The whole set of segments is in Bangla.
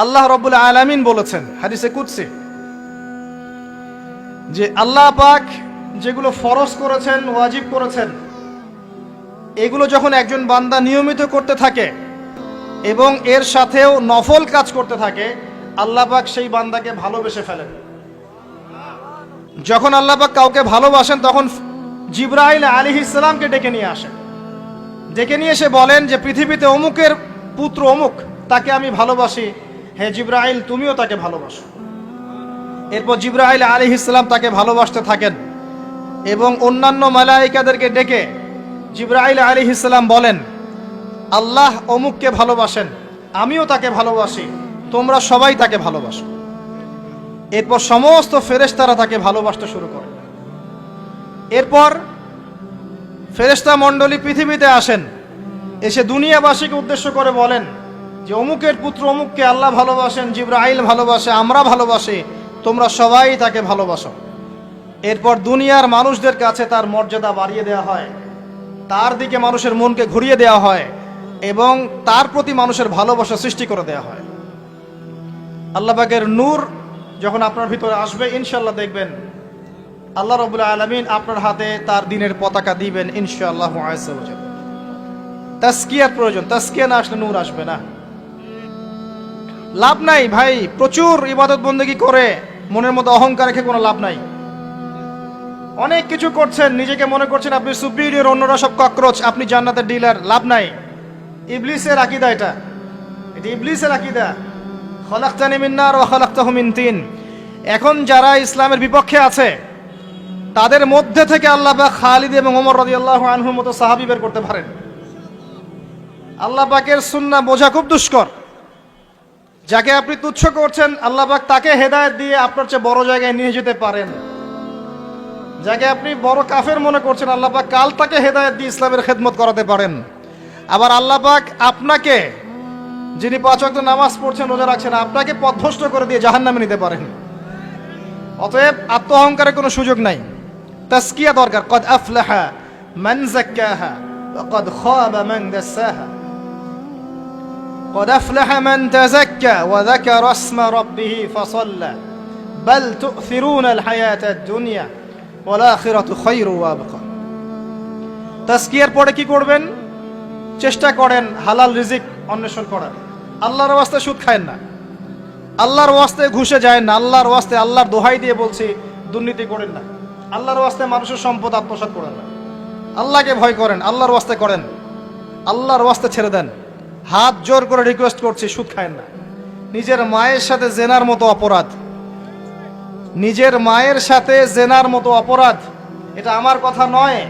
আল্লাহ রাব্বুল আলামিন বলেছেন হাদিসে কুদসি যে আল্লাহ পাক যেগুলো ফরজ করেছেন, ওয়াজিব করেছেন, এগুলো যখন একজন বান্দা নিয়মিত করতে থাকে এবং এর সাথেও নফল কাজ করতে থাকে, আল্লাহ পাক সেই বান্দাকে ভালোবেসে ফেলেন। যখন আল্লাহ পাক কাউকে ভালোবাসেন তখন জিবরাইল আলাইহিস সালামকে ডেকে নিয়ে আসেন, ডেকে নিয়ে এসে বলেন যে পৃথিবীতে অমুকের পুত্র অমুক, তাকে আমি ভালোবাসি, হে জিবরাইল তুমিও তাকে ভালোবাসো। এরপর জিবরাইল আলাইহিস সালাম তাকে ভালোবাসতে থাকেন এবং অন্যান্য মালায়েকাদেরকে ডেকে জিবরাইল আলাইহিস সালাম বলেন, আল্লাহ অমুককে ভালোবাসেন, আমিও তাকে ভালোবাসি, তোমরা সবাই তাকে ভালোবাসো। এরপর সমস্ত ফেরেশতারা তাকে ভালোবাসতে শুরু করে। এরপর ফেরেশতা মণ্ডলী পৃথিবীতে আসেন, এসে দুনিয়াবাসীকে উদ্দেশ্য করে বলেন যে অমুকের পুত্র অমুককে আল্লাহ ভালোবাসেন, জিবরাইল ভালোবাসে, আমরা ভালোবাসি, তোমরা সবাই তাকে ভালোবাসো। এরপর দুনিয়ার মানুষদের কাছে তার মর্যাদা বাড়িয়ে দেওয়া হয়, তার দিকে মানুষের মনকে ঘুরিয়ে দেওয়া হয় এবং তার প্রতি মানুষের ভালোবাসা সৃষ্টি করে দেওয়া হয়। আল্লাহ পাকের নূর যখন আপনার ভিতরে আসবে, ইনশাআল্লাহ দেখবেন আল্লাহ রাব্বুল আলামিন আপনার হাতে তার দ্বীনের পতাকা দিবেন ইনশাআল্লাহু আযজা ওয়া জাল্লা। তাজকিয়ার প্রয়োজন, তাজকিয়া না আসলে নূর আসবে না। লাভ নাই ভাই, প্রচুর ইবাদত বন্দেগী করে মনের মধ্যে অহংকার রেখে কোনো লাভ নাই। অনেক কিছু করছেন, নিজেকে মনে করছেন আপনি সুপিরিয়র, অন্যরা সব ককরোচ, আপনি জান্নাতের ডিলার, লাভ নাই। ইবলিসের আকীদা এটা ইবলিসের আকীদা, খলাকতানি মিন নার ওয়া খলাকতাহু মিন তিন। এখন যারা ইসলামের বিপক্ষে আছে তাদের মধ্যে থেকে আল্লাহ পাক খালিদ এবং ওমর রাদিয়াল্লাহু আনহুর মতো সাহাবী বের করতে পারেন। আল্লাহ পাকের সুন্নাহ বোঝা খুব দুষ্কর। যাকে আপনি তুচ্ছ করছেন আল্লাহ পাক তাকে হেদায়েত দিয়ে আপনার চেয়ে বড় জায়গায় নিয়ে যেতে পারেন। যাকে আপনি বড় কাফের মনে করছেন আল্লাহ পাক কাল তাকে হেদায়েত দিয়ে ইসলামের খেদমত করাতে পারেন। আবার আল্লাহ পাক আপনাকে, যিনি 5 ওয়াক্ত নামাজ পড়ছেন, রোজা রাখছেন, আপনাকে পথভ্রষ্ট করে দিয়ে জাহান্নামে নিতে পারেন। অতএব আত্ম অহংকারের কোনো সুযোগ নাই, তাজকিয়া দরকার। কদ আফলাহা মান যাক্কাহা ওয়া কদ খাবা মান দাসাহা। قد أفلح من تزكى وذكر اسم ربه فصلى بل تؤثرون الحياة الدنيا والآخرة خير وأبقى। তাজকিয়ার পরে কি করবেন? চেষ্টা করেন হালাল রিজিক অন্বেষণ করার। আল্লাহর ওয়াস্তে সুদ খায়েন না, আল্লাহর ওয়াস্তে ঘুষে যায় না, আল্লাহর ওয়াস্তে, আল্লাহর দোহাই দিয়ে বলছি দুর্নীতি করেন না, আল্লাহর ওয়াস্তে মানুষের সম্পদ আত্মসাৎ করেন না। আল্লাহকে ভয় করেন, আল্লাহর ওয়াস্তে করেন, আল্লাহর ওয়াস্তে ছেড়ে দেন। হাত জোর করে রিকোয়েস্ট করছি, সুদ খায়েন না। নিজের মায়ের সাথে জেনার মতো অপরাধ, নিজের মায়ের সাথে জেনার মতো অপরাধ, এটা আমার কথা নয়,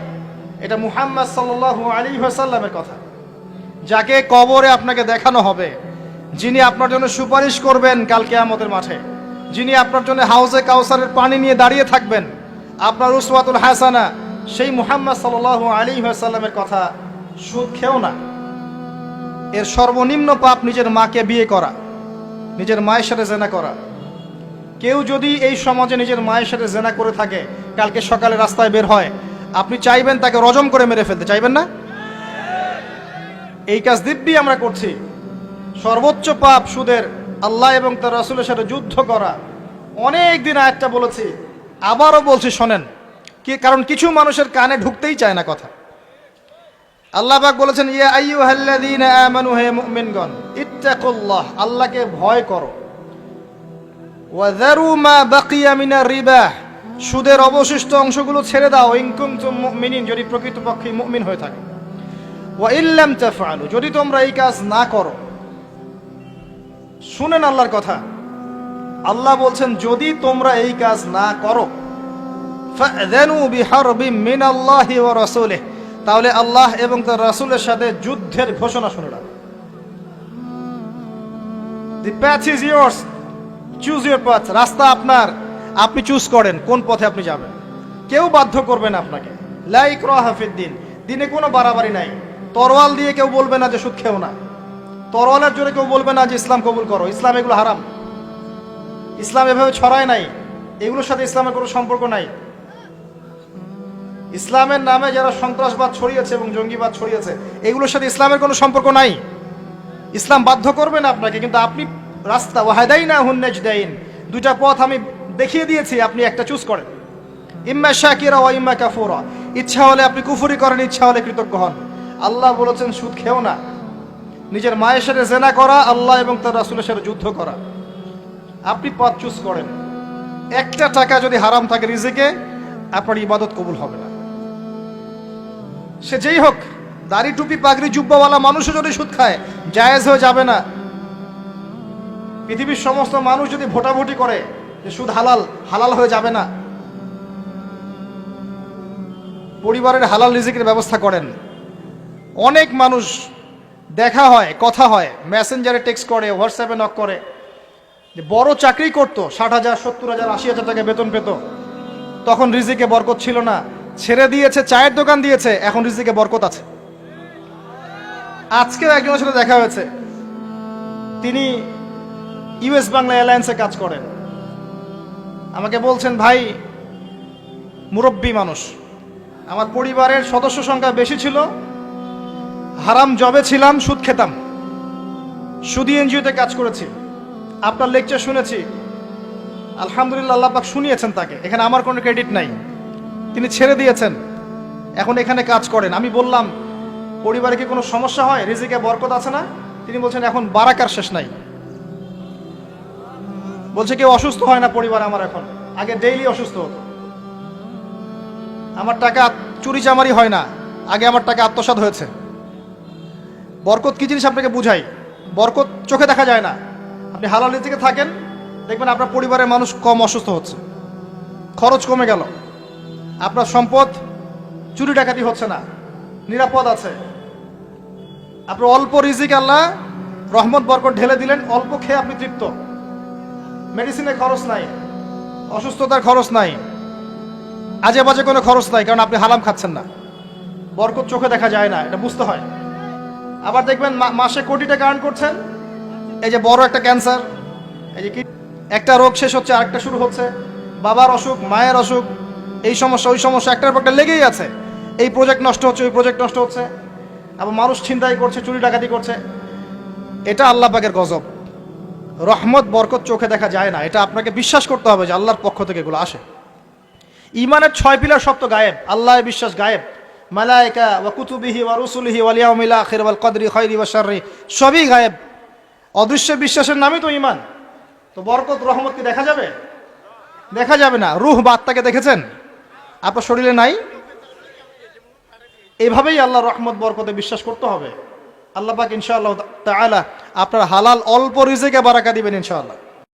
এটা মুহাম্মদ সাল্লাল্লাহু আলাইহি ওয়াসাল্লামের কথা। যাকে কবরে আপনাকে দেখানো হবে, যিনি আপনার জন্য সুপারিশ করবেন কাল কিয়ামতের মাঠে, যিনি আপনার জন্য হাউজে কাউসারের পানি নিয়ে দাঁড়িয়ে থাকবেন, আপনার উসওয়াতুল হাসানা, সেই মুহাম্মদ সাল্লাল্লাহু আলাইহি ওয়াসাল্লামের কথা সুদ খেও না। এর সর্বনিম্ন পাপ নিজের মাকে বিয়ে করা, নিজের মায়ের সাথে জেনা করা। কেউ যদি এই সমাজে নিজের মায়ের সাথে জেনা করে থাকে, কালকে সকালে রাস্তায় বের হয়, আপনি চাইবেন তাকে রজম করে মেরে ফেলতে, চাইবেন না? এই কাজ দিব্যি আমরা করছি। সর্বোচ্চ পাপ সুদের, আল্লাহ এবং তার রাসূলের সাথে যুদ্ধ করা। অনেক দিন আয়াতটা বলেছি, আবারও বলছি শোনেন, কারণ কিছু মানুষের কানে ঢুকতেই চায় না কথা। আল্লাহ পাক বলেছেন, ইয়া আইয়ুহাল্লাযীনা আমানু, হে মুমিনগণ, ইত্তাকুল্লাহ, আল্লাহকে ভয় করো, ওয়া যারু মা বাকিয়া মিনার রিবা, সুদের অবশিষ্ট অংশগুলো ছেড়ে দাও, ইন কুনতুম মুমিনিন, যদি প্রকৃতপক্ষে মুমিন হয়ে থাকে, ওয়া ইল্লাম তাফআলু, যদি তোমরা এই কাজ না করো। শুনেন আল্লাহর কথা, আল্লাহ বলছেন যদি তোমরা এই কাজ না করো, ফাযানু বিহারবিম মিনাল্লাহি ওয়া রাসূলিহি, তাহলে আল্লাহ এবং তার রাসূলের সাথে যুদ্ধের ঘোষণা শুনে নাও। The path is yours, choose your path, রাস্তা আপনার, আপনি চুজ করেন কোন পথে আপনি যাবেন। কেউ বাধ্য করবে না আপনাকে। লা ইকরাহা ফিদ্দিন, দিনে কোনো বাড়াবাড়ি নাই। তরোয়াল দিয়ে কেউ বলবে না যে সুদ খেও না, তরোয়ালের জোরে কেউ বলবে না যে ইসলাম কবুল করো। ইসলাম এগুলো হারাম, ইসলাম এভাবে ছড়ায় নাই, এগুলোর সাথে ইসলামের কোনো সম্পর্ক নাই। ইসলামের নামে যারা সন্ত্রাসবাদ ছড়িয়েছে এবং জঙ্গিবাদ ছড়িয়েছে, এগুলোর সাথে ইসলামের কোনো সম্পর্ক নাই। ইসলাম বাধ্য করবে না আপনাকে, কিন্তু আপনি রাস্তা, ওয়াহাদাইনাহুন নাজদাইন, দুইটা পথ আমি দেখিয়ে দিয়েছি, আপনি একটা চুজ করেন। ইম্মা শাকিরা ওয়া ইম্মা কাফুরা, ইচ্ছা হলে আপনি কুফরি করেন, ইচ্ছা হলে কৃতজ্ঞ হন। আল্লাহ বলেছেন সুদ খেও না, নিজের মায়ের সাথে জেনা করা, আল্লাহ এবং তার রাসূলের সাথে যুদ্ধ করা। আপনি পথ চুজ করেন। একটা টাকা যদি হারাম থাকে রিজিকে, আপনার ইবাদত কবুল হবে না। সে যেই হোক, দাড়ি টুপি পাগড়ি জুব্বাওয়ালা মানুষও যদি সুদ খায়, জায়েজ হয়ে যাবে না। পৃথিবীর সমস্ত মানুষ যদি ভোটাভুটি করে যে সুদ হালাল, হালাল হয়ে যাবে না। পরিবারের হালাল রিজিকের ব্যবস্থা করেন। অনেক মানুষ দেখা হয়, কথা হয়, মেসেঞ্জারে টেক্সট করে, হোয়াটসঅ্যাপে নক করে, যে বড় চাকরি করতো, 60,000 70,000 80,000 টাকা বেতন পেত, তখন রিজিকে বরকত ছিল না, ছেড়ে দিয়েছে, চায়ের দোকান দিয়েছে, এখন রিজিকে বরকত আছে। আজকেও একজনের সাথে দেখা হয়েছে, তিনি ইউএস বাংলা এয়ারলাইন্সে কাজ করেন। আমাকে বলছেন, ভাই মুরব্বী মানুষ, আমার পরিবারের সদস্য সংখ্যা বেশি ছিল, হারাম জবে ছিলাম, সুদ খেতাম, সুদি এনজিওতে কাজ করেছি, আপনার লেকচার শুনেছি, আলহামদুলিল্লাহ আল্লাহ পাক শুনিয়েছেন তাকে, এখানে আমার কোনো ক্রেডিট নাই, তিনি ছেড়ে দিয়েছেন, এখন এখানে কাজ করেন। আমি বললাম, পরিবারে কি কোনো সমস্যা হয়, রিজিকে বরকত আছে না? তিনি বলছেন এখন বারাকার শেষ নাই। বলছে কেউ অসুস্থ হয় না পরিবার আমার এখন, আগে ডেইলি অসুস্থ হতো। আমার টাকা চুরি চামারি হয় না, আগে আমার টাকা আত্মসাৎ হয়েছে। বরকত কি জিনিস আপনাকে বুঝাই, বরকত চোখে দেখা যায় না। আপনি হালাল রিজিকে থাকেন, দেখবেন আপনার পরিবারের মানুষ কম অসুস্থ হচ্ছে, খরচ কমে গেল, আপনার সম্পদ চুরি ডাকাতি হচ্ছে না, নিরাপদ আছে। আপনার অল্প রিজিক আল্লাহ রহমত বরকত ঢেলে দিলেন, অল্প খেয়ে আপনি তৃপ্ত, মেডিসিনের খরচ নাই, অসুস্থতার খরচ নাই, আজে বাজে কোনো খরচ নাই, কারণ আপনি হারাম খাচ্ছেন না। বরকত চোখে দেখা যায় না, এটা বুঝতে হয়। আবার দেখবেন মাসে কোটি টাকা আর্ন করছেন, এই যে বড় একটা ক্যান্সার, এই যে একটা রোগ শেষ হচ্ছে আরেকটা শুরু হচ্ছে, বাবার অসুখ, মায়ের অসুখ, এই সমস্যা ওই সমস্যা, একটার পর একটা লেগেই আছে। এই প্রজেক্ট নষ্ট হচ্ছে, ওই প্রজেক্ট নষ্ট হচ্ছে, আবার মানুষ ছিনতাই করছে, চুরি ডাকাতি করছে। এটা আল্লাহ পাকের গজব। রহমত বরকত চোখে দেখা যায় না, এটা আপনাকে বিশ্বাস করতে হবে যে আল্লাহর পক্ষ থেকে এগুলো আসে। ইমানের 6 পিলার সব তো গায়েব, আল্লাহ বিশ্বাস গায়েব, মালায়েকা ওয়া কুতুবিহি ওয়া রুসুলিহি ওয়াল ইয়াউমিল আখির ওয়াল কদরি খাইরি ওয়া শাররি, সবই গায়েব। অদৃশ্য বিশ্বাসের নামই তো ঈমান। তো বরকত রহমত কি দেখা যাবে? দেখা যাবে না। রূহ বা আত্মাকে দেখেছেন? আপনার শরীরে নাই। এইভাবেই আল্লাহর রহমত বরকতে বিশ্বাস করতে হবে। আল্লাহ পাক ইনশাআল্লাহ তাআলা আপনার হালাল অল্প রিজিকে বারাকা দিবেন ইনশাআল্লাহ।